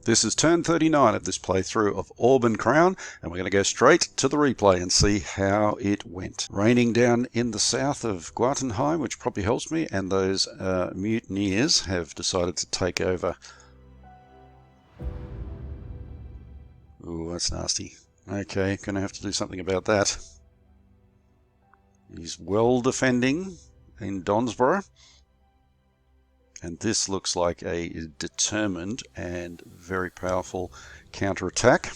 This is turn 39 of this playthrough of Auburn Crown, and we're going to go straight to the replay and see how it went. Raining down in the south of Guatenheim, which probably helps me, and those mutineers have decided to take over. Ooh, that's nasty. Okay, going to have to do something about that. He's well defending in Donsborough. And this looks like a determined and very powerful counterattack.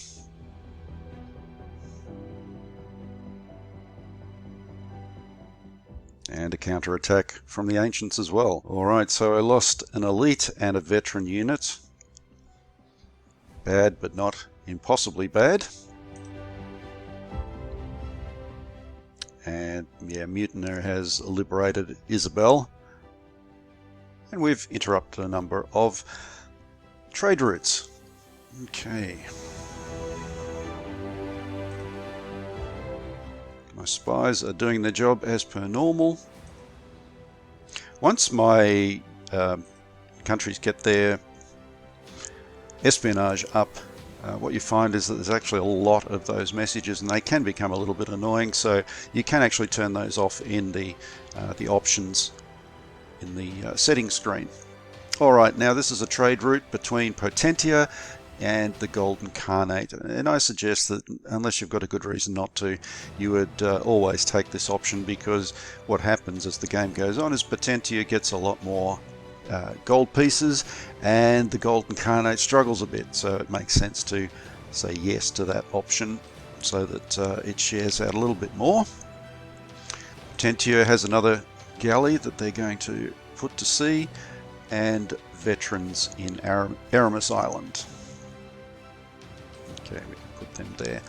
And a counterattack from the ancients as well. Alright, so I lost an elite and a veteran unit. Bad, but not impossibly bad. And yeah, Mutineer has liberated Isabel. And we've interrupted a number of trade routes. Okay. My spies are doing their job as per normal. Once my countries get their espionage up, what you find is that there's actually a lot of those messages, and they can become a little bit annoying, so you can actually turn those off in the options in the settings screen. Alright, now this is a trade route between Potentia and the Golden Khanate, and I suggest that unless you've got a good reason not to, you would always take this option, because what happens as the game goes on is Potentia gets a lot more gold pieces and the Golden Khanate struggles a bit, so it makes sense to say yes to that option so that it shares out a little bit more. Potentia has another galley that they're going to put to sea, and veterans in Aramis Island. Okay, we can put them there.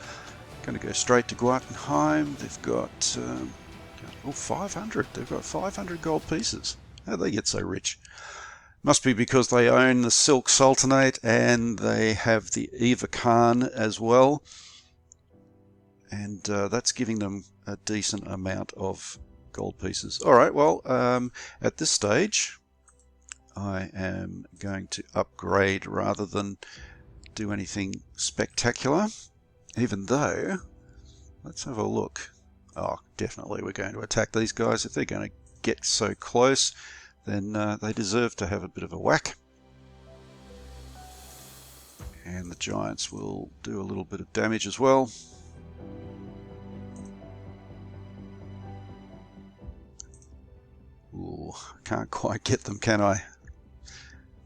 Going to go straight to Guatenheim. They've got 500. They've got 500 gold pieces. How do they get so rich? Must be because they own the Silk Sultanate and they have the Eva Khan as well, and that's giving them a decent amount of gold pieces. Alright, well, at this stage I am going to upgrade rather than do anything spectacular, even though, let's have a look. Oh, definitely we're going to attack these guys. If they're going to get so close, then they deserve to have a bit of a whack. And the giants will do a little bit of damage as well. Ooh, can't quite get them, can I?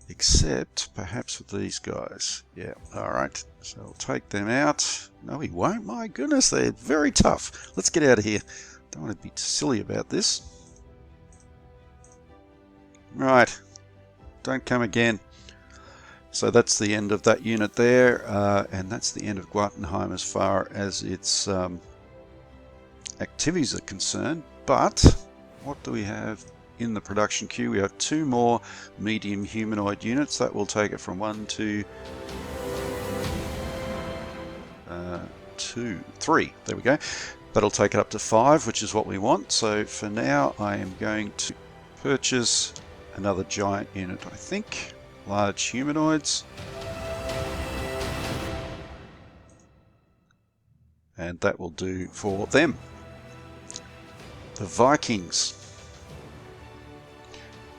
Except perhaps with these guys. Yeah, alright. So I'll take them out. No, he won't. My goodness, they're very tough. Let's get out of here. Don't want to be silly about this. Right. Don't come again. So that's the end of that unit there, and that's the end of Guatenheim as far as its activities are concerned. But what do we have in the production queue? We have 2 more medium humanoid units. That will take it from 1 to 2, 3. There we go. That'll take it up to 5, which is what we want. So for now, I am going to purchase another giant unit, I think. Large humanoids. And that will do for them. The Vikings.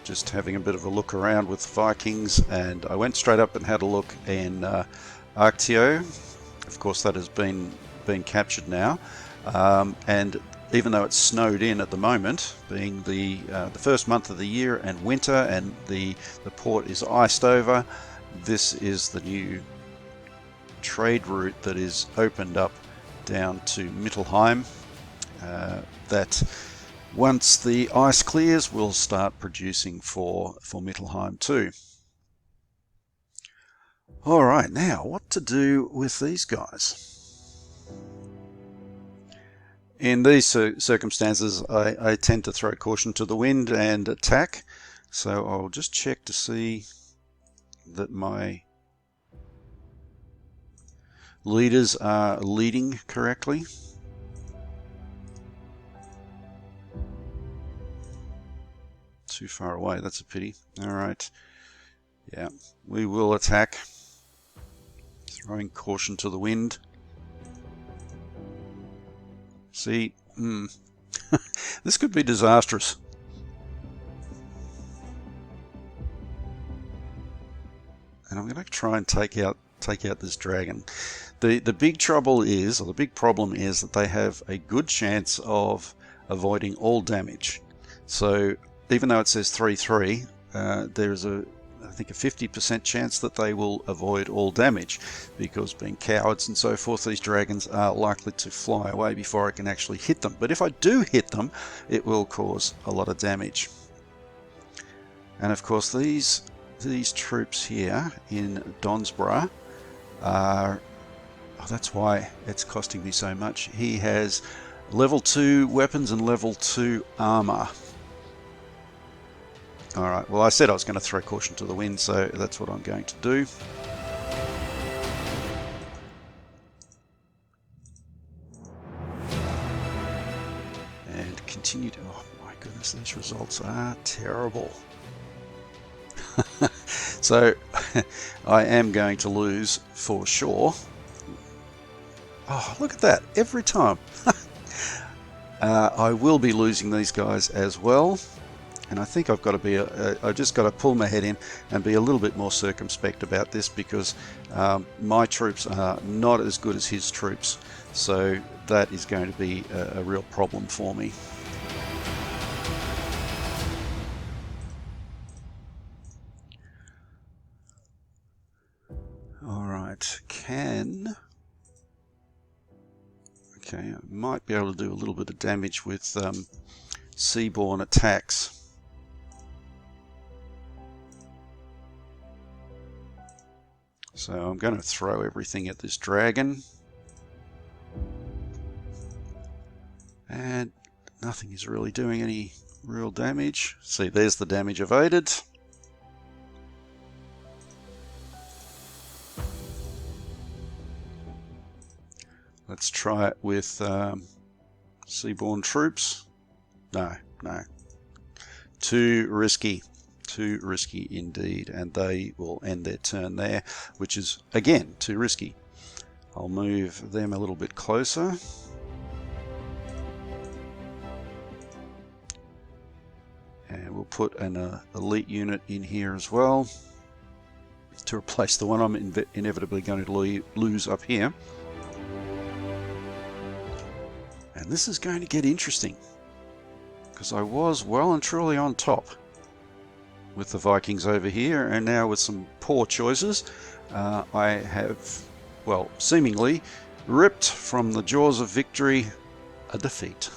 Just having a bit of a look around with Vikings, and I went straight up and had a look in Arctio. Of course, that has been captured now, and even though it's snowed in at the moment, being the first month of the year and winter, and the port is iced over, this is the new trade route that is opened up down to Mittelheim. That once the ice clears, we'll start producing for Mittelheim too. Alright, now what to do with these guys? In these circumstances, I tend to throw caution to the wind and attack, so I'll just check to see that my leaders are leading correctly. Too far away, that's a pity. Alright, yeah, we will attack. Throwing caution to the wind. See, this could be disastrous. And I'm going to try and take out this dragon. The big trouble is, or the big problem is, that they have a good chance of avoiding all damage. So even though it says 3-3, there's I think a 50% chance that they will avoid all damage, because being cowards and so forth, these dragons are likely to fly away before I can actually hit them. But if I do hit them, it will cause a lot of damage. And of course these troops here in Donsborough are, that's why it's costing me so much. He has level 2 weapons and level 2 armor. Alright, well I said I was going to throw caution to the wind, so that's what I'm going to do. And continue to... oh my goodness, these results are terrible. So I am going to lose for sure. Oh, look at that, every time. I will be losing these guys as well. And I think I've got to be, I've just got to pull my head in and be a little bit more circumspect about this, because my troops are not as good as his troops. So that is going to be a real problem for me. Alright, okay, I might be able to do a little bit of damage with seaborne attacks. So I'm going to throw everything at this dragon. And nothing is really doing any real damage. See, there's the damage evaded. Let's try it with seaborne troops. No. Too risky. Too risky indeed, and they will end their turn there, which is again too risky. I'll move them a little bit closer. And we'll put an elite unit in here as well to replace the one I'm inevitably going to lose up here. And this is going to get interesting, because I was well and truly on top with the Vikings over here, and now with some poor choices, I have, well, seemingly ripped from the jaws of victory a defeat.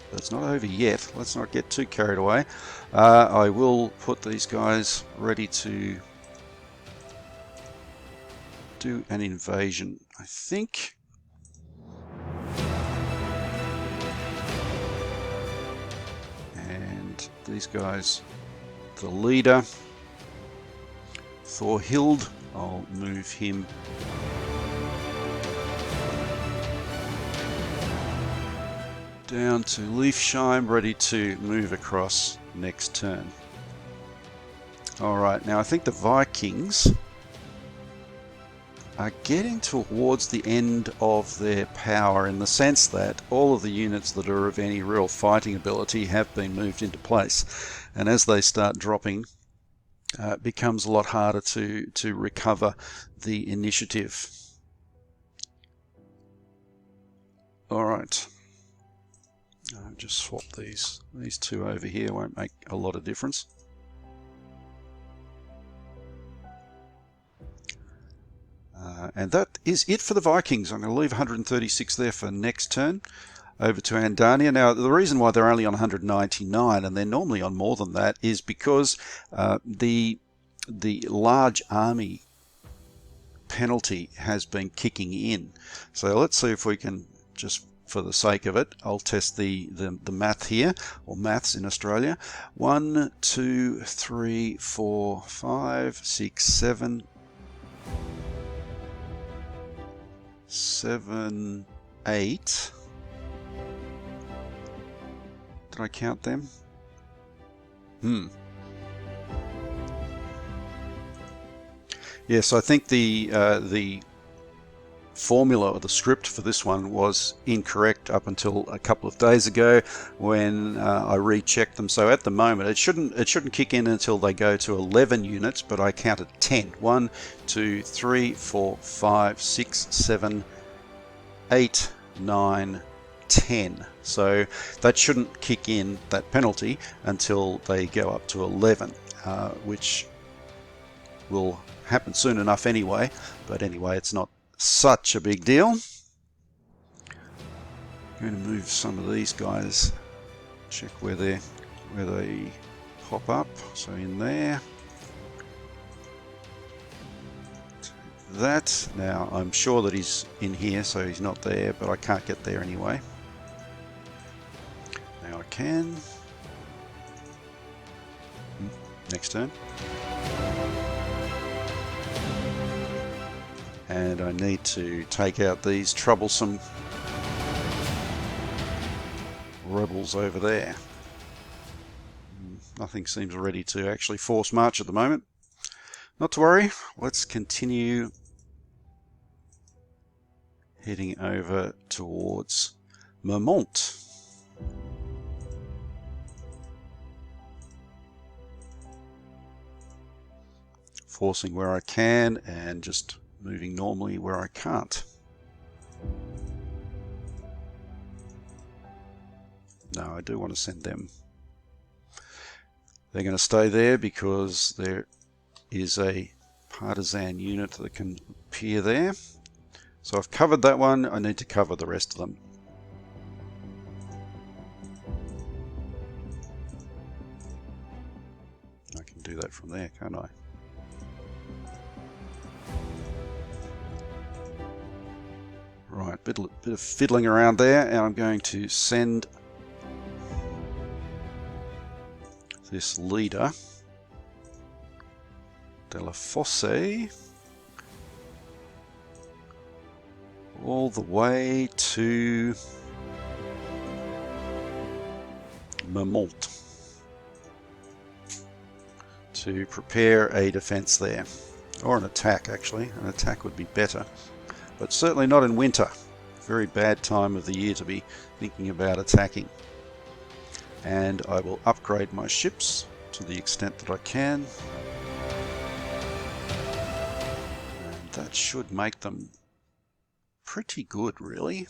But it's not over yet. Let's not get too carried away. I will put these guys ready to do an invasion, I think. And these guys, the leader, Thorhild, I'll move him down to Leafsheim, ready to move across next turn. Alright, now I think the Vikings are getting towards the end of their power, in the sense that all of the units that are of any real fighting ability have been moved into place, and as they start dropping, it becomes a lot harder to recover the initiative. Alright, I'll just swap these two over here, won't make a lot of difference. And that is it for the Vikings. I'm going to leave 136 there for next turn. Over to Andania. Now, the reason why they're only on 199, and they're normally on more than that, is because the large army penalty has been kicking in. So let's see if we can, just for the sake of it, I'll test the math here, or maths in Australia. 1, 2, 3, 4, 5, 6, 7, 7, 8. Did I count them? Yes, I think the formula or the script for this one was incorrect up until a couple of days ago when I rechecked them. So at the moment it shouldn't kick in until they go to 11 units, but I counted 10. 1, 2, 3, 4, 5, 6, 7, 8, 9, 10. So that shouldn't kick in, that penalty, until they go up to 11, which will happen soon enough anyway. But anyway, it's not such a big deal. I'm going to move some of these guys, check where they pop up. So in there, that. Now I'm sure that he's in here, so he's not there, but I can't get there anyway. Now I can. Next turn. And I need to take out these troublesome rebels over there. Nothing seems ready to actually force march at the moment. Not to worry, let's continue heading over towards Marmont. Forcing where I can and just moving normally where I can't. No, I do want to send them. They're going to stay there because there is a partisan unit that can appear there. So I've covered that one. I need to cover the rest of them. I can do that from there, can't I? Right, bit of fiddling around there, and I'm going to send this leader, Della Fosse, all the way to Marmont to prepare a defense there, or an attack actually. An attack would be better, but certainly not in winter. Very bad time of the year to be thinking about attacking. And I will upgrade my ships to the extent that I can. And that should make them pretty good, really.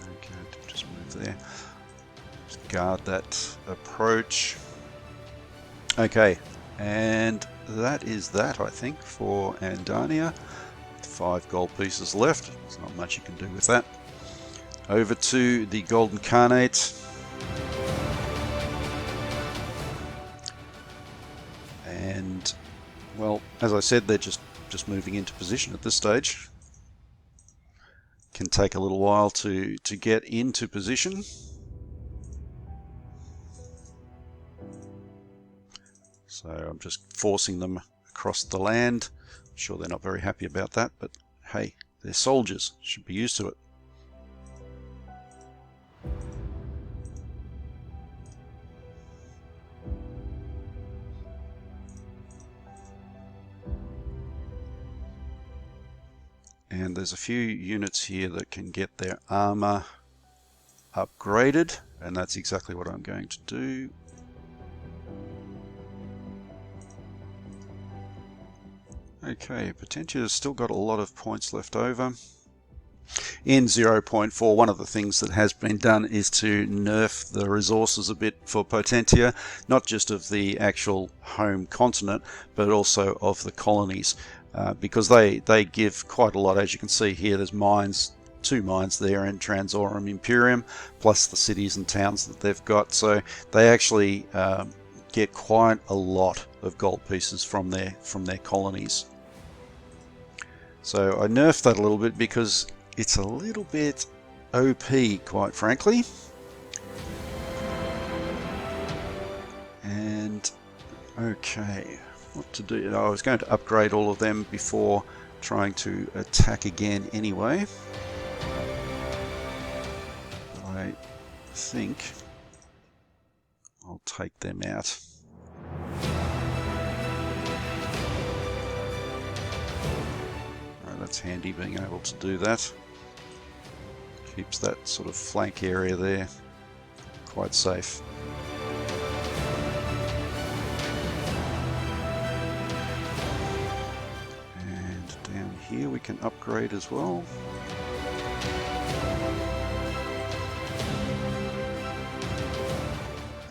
Okay, just move there. Just guard that approach. Okay, and that is that, I think, for Andania. 5 gold pieces left. There's not much you can do with that. Over to the Golden Khanate. And, well, as I said, they're just moving into position at this stage. Can take a little while to get into position. So I'm just forcing them across the land. I'm sure they're not very happy about that, but hey, they're soldiers, should be used to it. And there's a few units here that can get their armor upgraded, and that's exactly what I'm going to do. Okay, Potentia's still got a lot of points left over. In 0.4, one of the things that has been done is to nerf the resources a bit for Potentia, not just of the actual home continent, but also of the colonies, because they give quite a lot. As you can see here, there's mines, 2 mines there in Transorum Imperium, plus the cities and towns that they've got. So they actually get quite a lot of gold pieces from their colonies. So I nerfed that a little bit because it's a little bit OP, quite frankly. And okay, what to do? I was going to upgrade all of them before trying to attack again anyway. I think I'll take them out. Right, that's handy being able to do that. Keeps that sort of flank area there quite safe. And down here we can upgrade as well.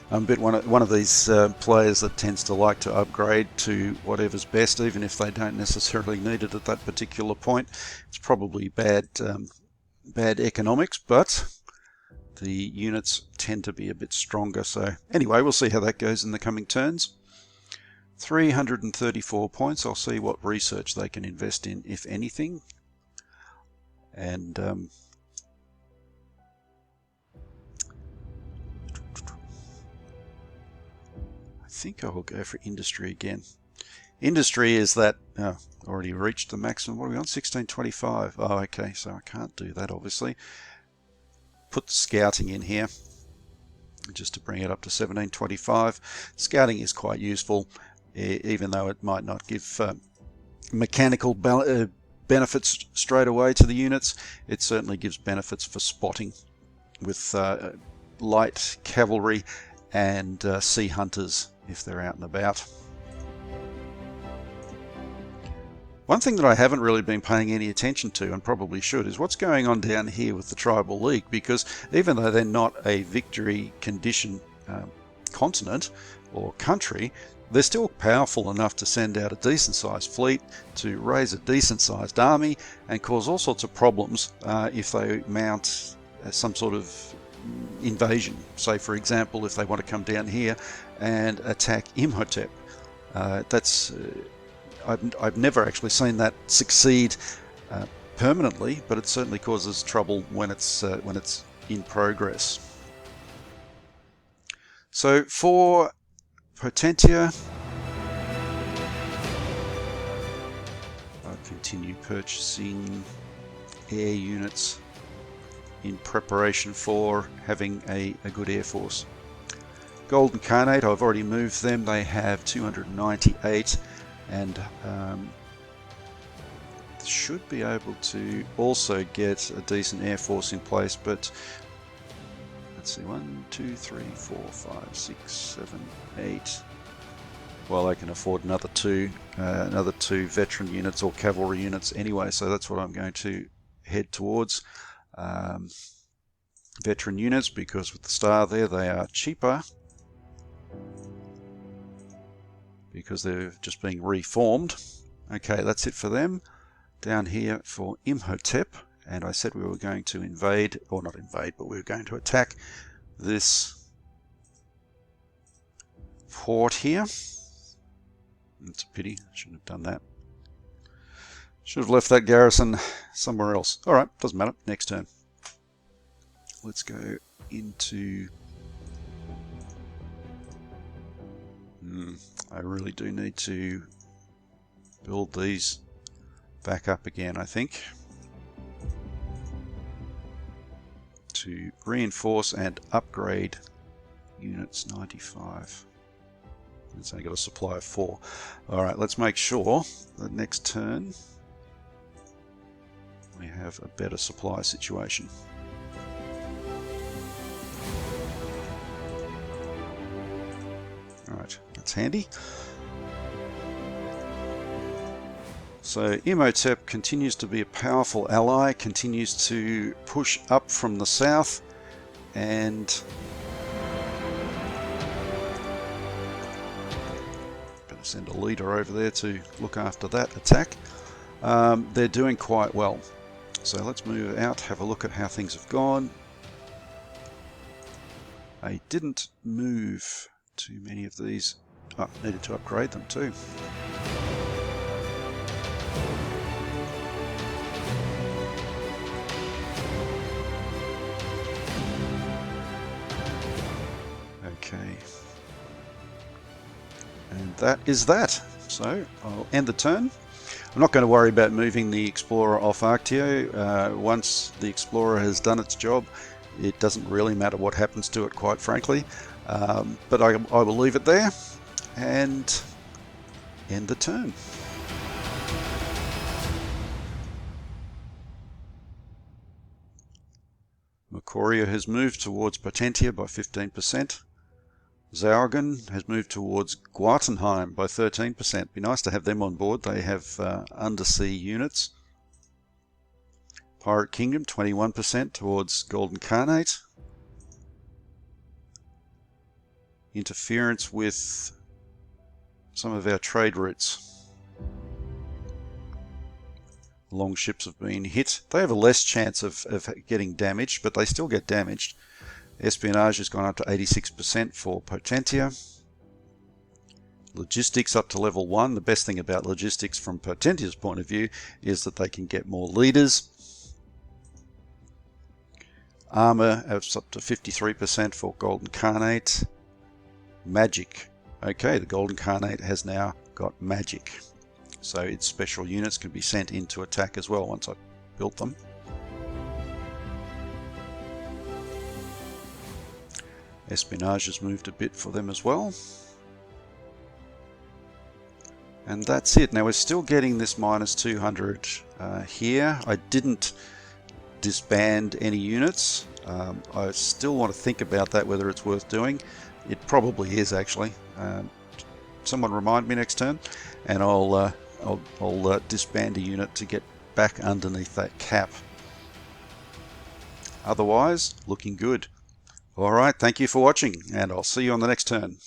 I'm a bit one of these players that tends to like to upgrade to whatever's best, even if they don't necessarily need it at that particular point. It's probably bad economics, but the units tend to be a bit stronger. So anyway, we'll see how that goes in the coming turns. 334 points. I'll see what research they can invest in, if anything. And I think I will go for industry again. Industry is that already reached the maximum. What are we on? 1625. Oh, okay, so I can't do that obviously. Put the scouting in here just to bring it up to 1725. Scouting is quite useful, even though it might not give mechanical benefits straight away to the units. It certainly gives benefits for spotting with light cavalry and sea hunters if they're out and about. One thing that I haven't really been paying any attention to, and probably should, is what's going on down here with the Tribal League, because even though they're not a victory condition continent or country, they're still powerful enough to send out a decent sized fleet, to raise a decent sized army, and cause all sorts of problems if they mount some sort of invasion. Say for example, if they want to come down here and attack Imhotep. I've never actually seen that succeed permanently, but it certainly causes trouble when it's in progress. So for Potentia, I'll continue purchasing air units in preparation for having a good air force. Golden Khanate, I've already moved them. They have 298 and should be able to also get a decent air force in place, but let's see, 1, 2, 3, 4, 5, 6, 7, 8. Well, they can afford another two veteran units or cavalry units anyway, so that's what I'm going to head towards. Veteran units, because with the star there they are cheaper because they're just being reformed. Okay, that's it for them. Down here for Imhotep, and I said we were going to invade, or not invade, but we were going to attack this port here. It's a pity, I shouldn't have done that. Should have left that garrison somewhere else. Alright, doesn't matter, next turn. Let's go into... I really do need to build these back up again, I think, to reinforce and upgrade units 95. It's only got a supply of 4. Alright, let's make sure that next turn we have a better supply situation. Alright, that's handy. So Imhotep continues to be a powerful ally, continues to push up from the south, and better send a leader over there to look after that attack. They're doing quite well. So let's move out, have a look at how things have gone. I didn't move too many of these. Oh, needed to upgrade them too. Okay. And that is that. So I'll end the turn. I'm not going to worry about moving the Explorer off Arctio. Once the Explorer has done its job, It doesn't really matter what happens to it, quite frankly. But I will leave it there and end the turn. Mokoria has moved towards Potentia by 15%. Zaurgan has moved towards Guartenheim by 13%. Be nice to have them on board. They have undersea units. Pirate Kingdom 21% towards Golden Khanate. Interference with some of our trade routes. Longships have been hit. They have a less chance of getting damaged, but they still get damaged. Espionage has gone up to 86% for Potentia. Logistics up to level 1. The best thing about logistics from Potentia's point of view is that they can get more leaders. Armor is up to 53% for Golden Khanate. Magic. Okay, the Golden Khanate has now got magic. So its special units can be sent into attack as well once I built them. Espionage has moved a bit for them as well. And that's it. Now we're still getting this minus 200 here. I didn't disband any units. I still want to think about that, whether it's worth doing. It probably is, actually. Someone remind me next turn, and I'll disband a unit to get back underneath that cap. Otherwise, looking good. Alright, thank you for watching, and I'll see you on the next turn.